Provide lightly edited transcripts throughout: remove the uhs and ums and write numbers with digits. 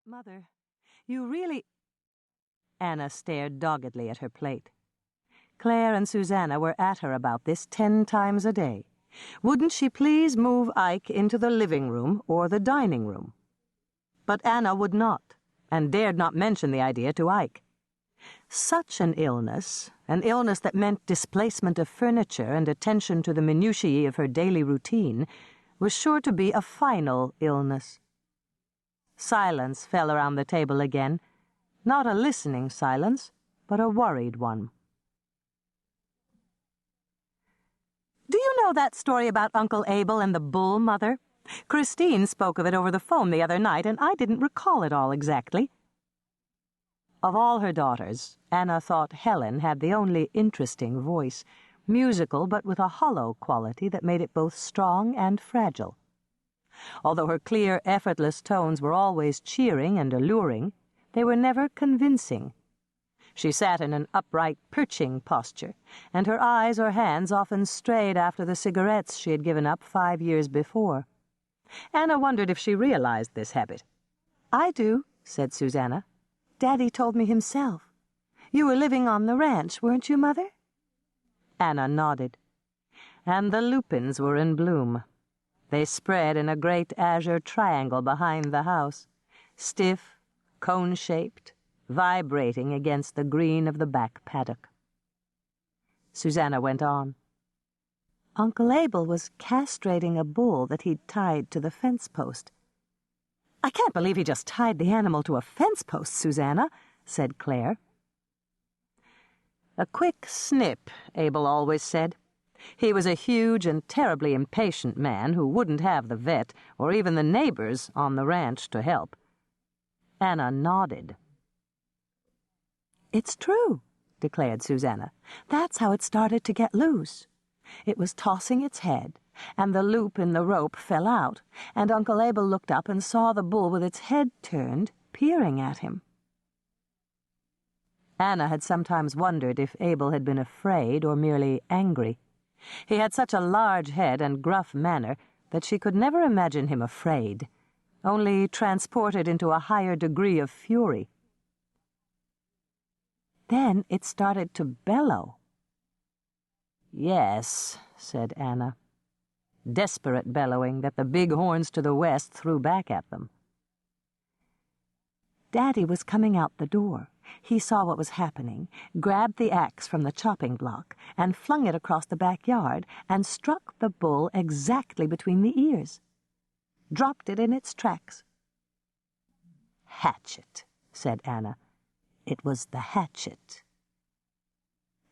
Mother, you really... Anna stared doggedly at her plate. Claire and Susanna were at her about this 10 times a day. Wouldn't she please move Ike into the living room or the dining room? But Anna would not, and dared not mention the idea to Ike. Such an illness that meant displacement of furniture and attention to the minutiae of her daily routine, was sure to be a final illness. Silence fell around the table again, not a listening silence, but a worried one. "Do you know that story about Uncle Abel and the bull, Mother? Christine spoke of it over the phone the other night, and I didn't recall it all exactly." Of all her daughters, Anna thought Helen had the only interesting voice, musical but with a hollow quality that made it both strong and fragile. Although her clear, effortless tones were always cheering and alluring, they were never convincing. She sat in an upright, perching posture, and her eyes or hands often strayed after the cigarettes she had given up 5 years before. Anna wondered if she realized this habit. "I do," said Susanna. "Daddy told me himself. You were living on the ranch, weren't you, Mother?" Anna nodded. And the lupins were in bloom. They spread in a great azure triangle behind the house, stiff, cone-shaped, vibrating against the green of the back paddock. Susanna went on. "Uncle Abel was castrating a bull that he'd tied to the fence post." "I can't believe he just tied the animal to a fence post, Susanna," said Claire. "A quick snip," Abel always said. He was a huge and terribly impatient man who wouldn't have the vet or even the neighbors on the ranch to help. Anna nodded. "It's true," declared Susanna. "That's how it started to get loose. It was tossing its head, and the loop in the rope fell out, and Uncle Abel looked up and saw the bull with its head turned, peering at him." Anna had sometimes wondered if Abel had been afraid or merely angry. He had such a large head and gruff manner that she could never imagine him afraid, only transported into a higher degree of fury. Then it started to bellow. "Yes," said Anna. Desperate bellowing that the big horns to the west threw back at them. Daddy was coming out the door. He saw what was happening, grabbed the axe from the chopping block, and flung it across the backyard, and struck the bull exactly between the ears. Dropped it in its tracks. "Hatchet," said Anna. "It was the hatchet."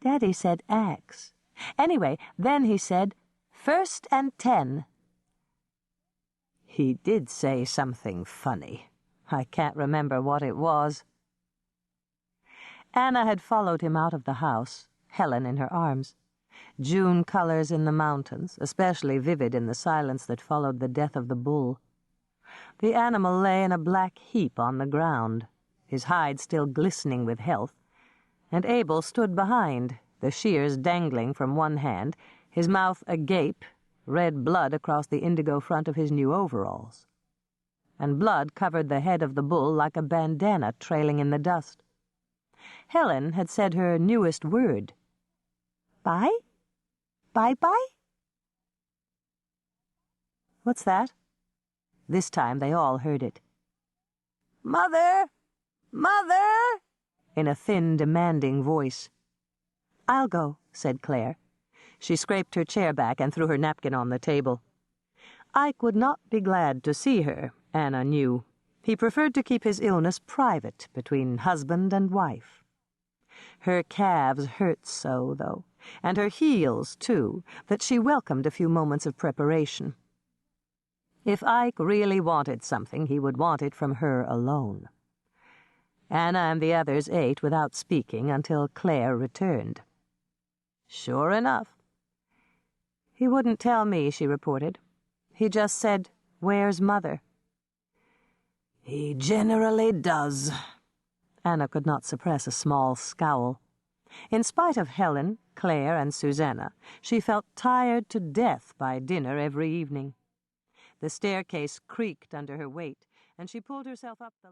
Daddy said axe. Anyway, then he said, "First and 10. He did say something funny. I can't remember what it was. Anna had followed him out of the house, Helen in her arms. June colors in the mountains, especially vivid in the silence that followed the death of the bull. The animal lay in a black heap on the ground, his hide still glistening with health, and Abel stood behind, the shears dangling from one hand, his mouth agape, red blood across the indigo front of his new overalls. And blood covered the head of the bull like a bandana trailing in the dust. Helen had said her newest word. "Bye? Bye-bye?" "What's that?" This time they all heard it. "Mother! Mother!" in a thin, demanding voice. "I'll go," said Claire. She scraped her chair back and threw her napkin on the table. Ike would not be glad to see her, Anna knew. He preferred to keep his illness private between husband and wife. Her calves hurt so, though, and her heels, too, that she welcomed a few moments of preparation. If Ike really wanted something, he would want it from her alone. Anna and the others ate without speaking until Claire returned. Sure enough. "He wouldn't tell me," she reported. "He just said, 'Where's Mother?'" "He generally does." Anna could not suppress a small scowl. In spite of Helen, Claire, and Susanna, she felt tired to death by dinner every evening. The staircase creaked under her weight, and she pulled herself up the